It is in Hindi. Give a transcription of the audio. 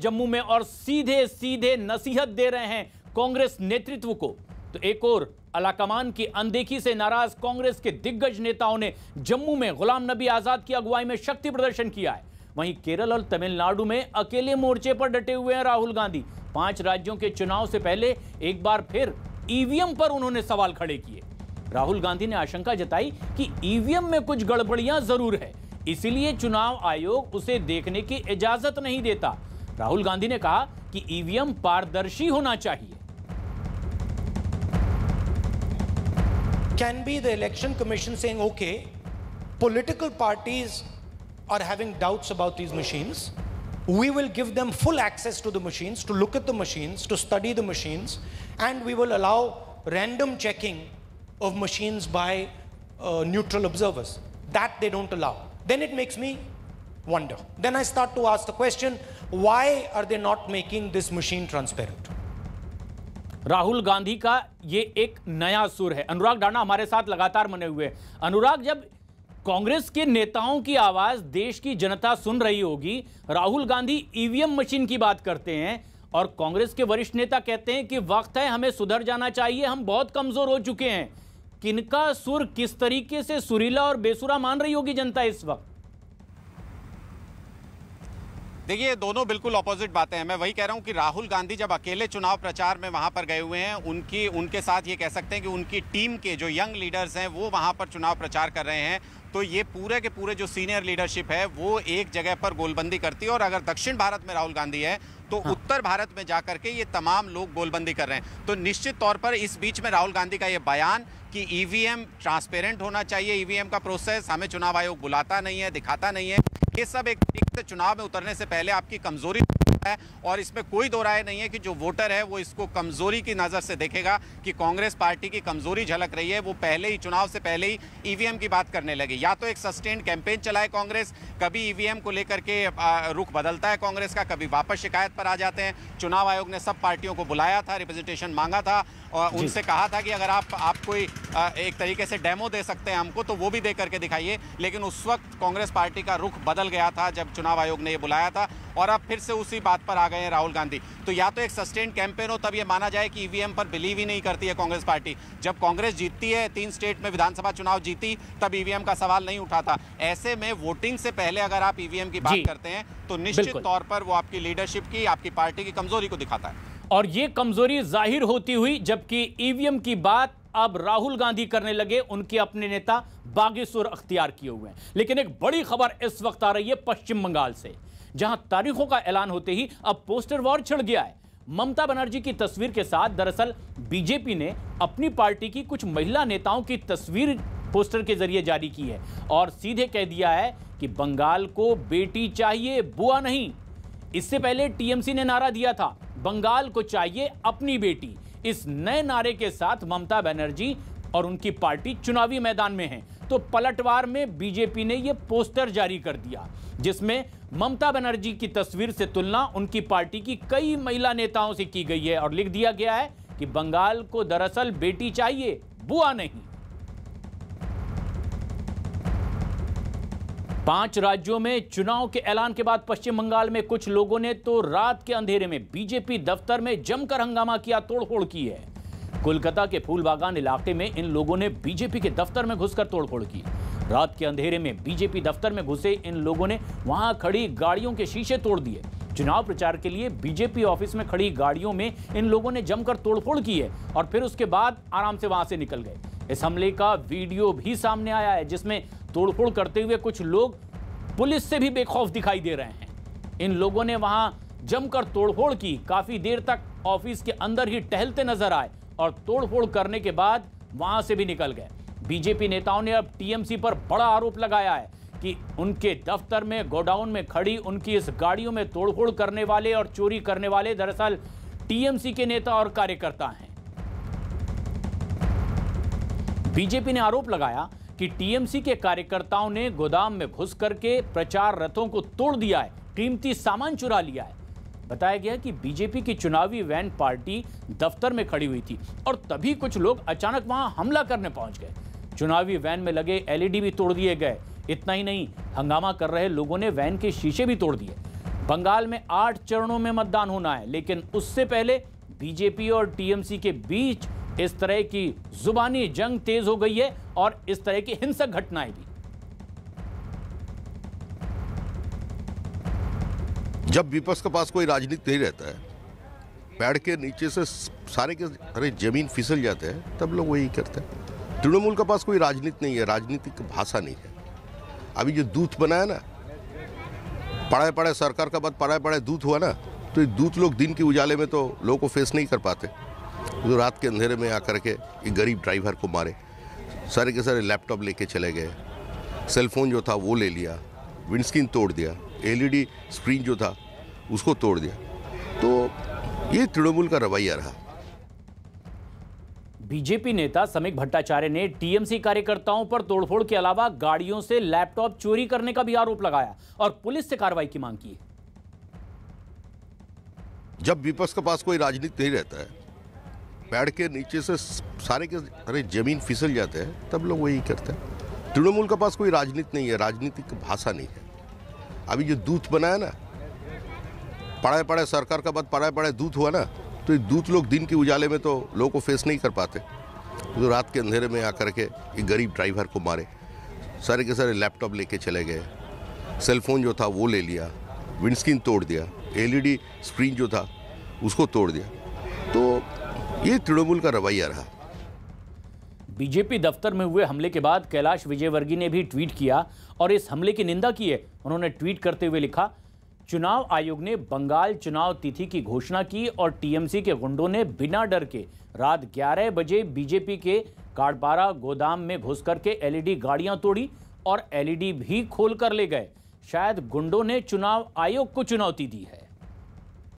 जम्मू में और सीधे सीधे नसीहत दे रहे हैं कांग्रेस नेतृत्व को। तो एक और अलाकमान की अनदेखी से नाराज कांग्रेस के दिग्गज नेताओं ने जम्मू में गुलाम नबी आजाद की अगुवाई में शक्ति प्रदर्शन किया है। वहीं केरल और तमिलनाडु में अकेले मोर्चे पर डटे हुए हैं राहुल गांधी। 5 राज्यों के चुनाव से पहले एक बार फिर ईवीएम पर उन्होंने सवाल खड़े किए। राहुल गांधी ने आशंका जताई कि ईवीएम में कुछ गड़बड़ियां जरूर है, इसीलिए चुनाव आयोग उसे देखने की इजाजत नहीं देता। राहुल गांधी ने कहा कि ईवीएम पारदर्शी होना चाहिए। Can be the election commission saying, okay, political parties are having doubts about these machines. We will give them full access to the machines, to look at the machines, to study the machines, and we will allow random checking of machines by neutral observers. That they don't allow. Then it makes me wonder. Then I start to ask the question, why are they not making this machine transparent? Rahul Gandhi का ये एक नया सुर है। अनुराग डाना हमारे साथ लगातार बने हुए हैं। अनुराग, जब कांग्रेस के नेताओं की आवाज देश की जनता सुन रही होगी, राहुल गांधी ईवीएम मशीन की बात करते हैं और कांग्रेस के वरिष्ठ नेता कहते हैं कि वक्त है, हमें सुधर जाना चाहिए, हम बहुत कमजोर हो चुके हैं। किनका सुर किस तरीके से सुरीला और बेसुरा मान रही होगी जनता इस वक्त? देखिए, दोनों बिल्कुल ऑपोजिट बातें हैं। मैं वही कह रहा हूं कि राहुल गांधी जब अकेले चुनाव प्रचार में वहां पर गए हुए हैं, उनके साथ ये कह सकते हैं कि उनकी टीम के जो यंग लीडर्स हैं वो वहां पर चुनाव प्रचार कर रहे हैं, तो ये पूरे के पूरे जो सीनियर लीडरशिप है वो एक जगह पर गोलबंदी करती है। और अगर दक्षिण भारत में राहुल गांधी है तो उत्तर भारत में जाकर के ये तमाम लोग गोलबंदी कर रहे हैं। तो निश्चित तौर पर इस बीच में राहुल गांधी का ये बयान कि ईवीएम ट्रांसपेरेंट होना चाहिए, ईवीएम का प्रोसेस हमें चुनाव आयोग बुलाता नहीं है, दिखाता नहीं है, ये सब एक तरीके से चुनाव में उतरने से पहले आपकी कमजोरी है। और इसमें कोई दो राय नहीं है कि जो वोटर है वो इसको कमजोरी की नजर से देखेगा कि कांग्रेस पार्टी की कमजोरी झलक रही है। वो पहले ही चुनाव से पहले ही ईवीएम की बात करने लगे। या तो एक सस्टेन्ड कैंपेन चलाए कांग्रेस, कभी ईवीएम को लेकर के रुख बदलता है कांग्रेस का, कभी वापस शिकायत पर आ जाते हैं। चुनाव आयोग ने सब पार्टियों को बुलाया था, रिप्रेजेंटेशन मांगा था और उनसे कहा था कि अगर आप कोई एक तरीके से डेमो दे सकते हैं हमको तो वो भी दे करके दिखाइए। लेकिन उस वक्त कांग्रेस पार्टी का रुख बदल गया था जब चुनाव आयोग ने ये बुलाया था और अब फिर से उसी बात पर आ गए हैं राहुल गांधी। तो या तो एक सस्टेन्ड कैंपेन हो तब ये माना जाए कि ईवीएम पर बिलीव ही नहीं करती है कांग्रेस पार्टी। जब कांग्रेस जीतती है, 3 स्टेट में विधानसभा चुनाव जीती, तब ईवीएम का सवाल नहीं उठाता। ऐसे में वोटिंग से पहले अगर आप ईवीएम की बात करते हैं तो निश्चित तौर पर वो आपकी लीडरशिप की, आपकी पार्टी की कमजोरी को दिखाता है। और ये कमजोरी जाहिर होती हुई जबकि ईवीएम की बात अब राहुल गांधी करने लगे, उनके अपने नेता बागी सुर अख्तियार किए हुए हैं। लेकिन एक बड़ी खबर इस वक्त आ रही है पश्चिम बंगाल से, जहां तारीखों का ऐलान होते ही अब पोस्टर वॉर छिड़ गया है। ममता बनर्जी की तस्वीर के साथ दरअसल बीजेपी ने अपनी पार्टी की कुछ महिला नेताओं की तस्वीर पोस्टर के जरिए जारी की है और सीधे कह दिया है कि बंगाल को बेटी चाहिए, बुआ नहीं। इससे पहले टीएमसी ने नारा दिया था, बंगाल को चाहिए अपनी बेटी। इस नए नारे के साथ ममता बनर्जी और उनकी पार्टी चुनावी मैदान में है। तो पलटवार में बीजेपी ने यह पोस्टर जारी कर दिया जिसमें ममता बनर्जी की तस्वीर से तुलना उनकी पार्टी की कई महिला नेताओं से की गई है और लिख दिया गया है कि बंगाल को दरअसल बेटी चाहिए, बुआ नहीं। 5 राज्यों में चुनाव के ऐलान के बाद पश्चिम बंगाल में कुछ लोगों ने तो रात के अंधेरे में बीजेपी दफ्तर में जमकर हंगामा किया, तोड़फोड़ की है। कोलकाता के फूलबागान इलाके में इन लोगों ने बीजेपी के दफ्तर में घुसकर तोड़फोड़ की। रात के अंधेरे में बीजेपी दफ्तर में घुसे इन लोगों ने वहां खड़ी गाड़ियों के शीशे तोड़ दिए। चुनाव प्रचार के लिए बीजेपी ऑफिस में खड़ी गाड़ियों में इन लोगों ने जमकर तोड़फोड़ की है और फिर उसके बाद आराम से वहां से निकल गए। इस हमले का वीडियो भी सामने आया है जिसमें तोड़फोड़ करते हुए कुछ लोग पुलिस से भी बेखौफ दिखाई दे रहे हैं। इन लोगों ने वहां जमकर तोड़फोड़ की, काफी देर तक ऑफिस के अंदर ही टहलते नजर आए और तोड़फोड़ करने के बाद वहां से भी निकल गए। बीजेपी नेताओं ने अब टीएमसी पर बड़ा आरोप लगाया है कि उनके दफ्तर में, गोडाउन में खड़ी उनकी इस गाड़ियों में तोड़फोड़ करने वाले और चोरी करने वाले दरअसल टीएमसी के नेता और कार्यकर्ता हैं। बीजेपी ने आरोप लगाया कि टीएमसी के कार्यकर्ताओं ने गोदाम में घुस करके प्रचार रथों को तोड़ दिया है, कीमती सामान चुरा लिया है। बताया गया कि बीजेपी की चुनावी वैन पार्टी दफ्तर में खड़ी हुई थी और तभी कुछ लोग अचानक वहां हमला करने पहुंच गए। चुनावी वैन में लगे एलईडी भी तोड़ दिए गए। इतना ही नहीं, हंगामा कर रहे लोगों ने वैन के शीशे भी तोड़ दिए। बंगाल में 8 चरणों में मतदान होना है, लेकिन उससे पहले बीजेपी और टीएमसी के बीच इस तरह की जुबानी जंग तेज हो गई है और इस तरह की हिंसक घटनाएं भी। जब विपक्ष के पास कोई राजनीति नहीं रहता है, पेड़ के नीचे से सारे के सारे जमीन फिसल जाते हैं, तब लोग वही करते हैं। तृणमूल के पास कोई राजनीति नहीं है, राजनीतिक भाषा नहीं है। अभी जो दूत बना है ना, पढ़ाए पढ़ाए सरकार का बाद पढ़ाए पढ़ाए दूत हुआ ना, तो ये दूत लोग दिन के उजाले में तो लोगों को फेस नहीं कर पाते, तो रात के अंधेरे में आकर के ये गरीब ड्राइवर को मारे, सारे के सारे लैपटॉप लेके चले गए, सेलफोन जो था वो ले लिया, विंडस्क्रीन तोड़ दिया, एलईडी स्क्रीन जो था उसको तोड़ दिया। तो ये तृणमूल का रवैया रहा। बीजेपी नेता समीक भट्टाचार्य ने टीएमसी कार्यकर्ताओं पर तोड़फोड़ के अलावा गाड़ियों से लैपटॉप चोरी करने का भी आरोप लगाया और पुलिस से कार्रवाई की मांग की। जब विपक्ष के पास कोई राजनीति नहीं रहता है, पेड़ के नीचे से सारे के सारे जमीन फिसल जाते हैं, तब लोग वही करते हैं। तृणमूल के पास कोई राजनीति नहीं है, राजनीतिक भाषा नहीं है। अभी जो दूत बना है ना, पढ़ाए पढ़ाए सरकार का बाद पढ़ाए पढ़ाए दूत हुआ ना, तो ये दूत लोग दिन के उजाले में तो लोगों को फेस नहीं कर पाते, तो रात के अंधेरे में आकर के ये गरीब ड्राइवर को मारे, सारे के सारे लैपटॉप लेके चले गए, सेलफोन जो था वो ले लिया, विंडस्क्रीन तोड़ दिया, एलईडी स्क्रीन जो था उसको तोड़ दिया। तो ये तृणमूल का रवैया रहा। बीजेपी दफ्तर में हुए हमले के बाद कैलाश विजयवर्गीय ने भी ट्वीट किया और इस हमले की निंदा की है। उन्होंने ट्वीट करते हुए लिखा, चुनाव आयोग ने बंगाल चुनाव तिथि की घोषणा की और टीएमसी के गुंडों ने बिना डर के रात 11 बजे बीजेपी के काड़पारा गोदाम में घुस करके एलईडी गाड़ियां तोड़ी और एलईडी भी खोल कर ले गए। शायद गुंडों ने चुनाव आयोग को चुनौती दी है।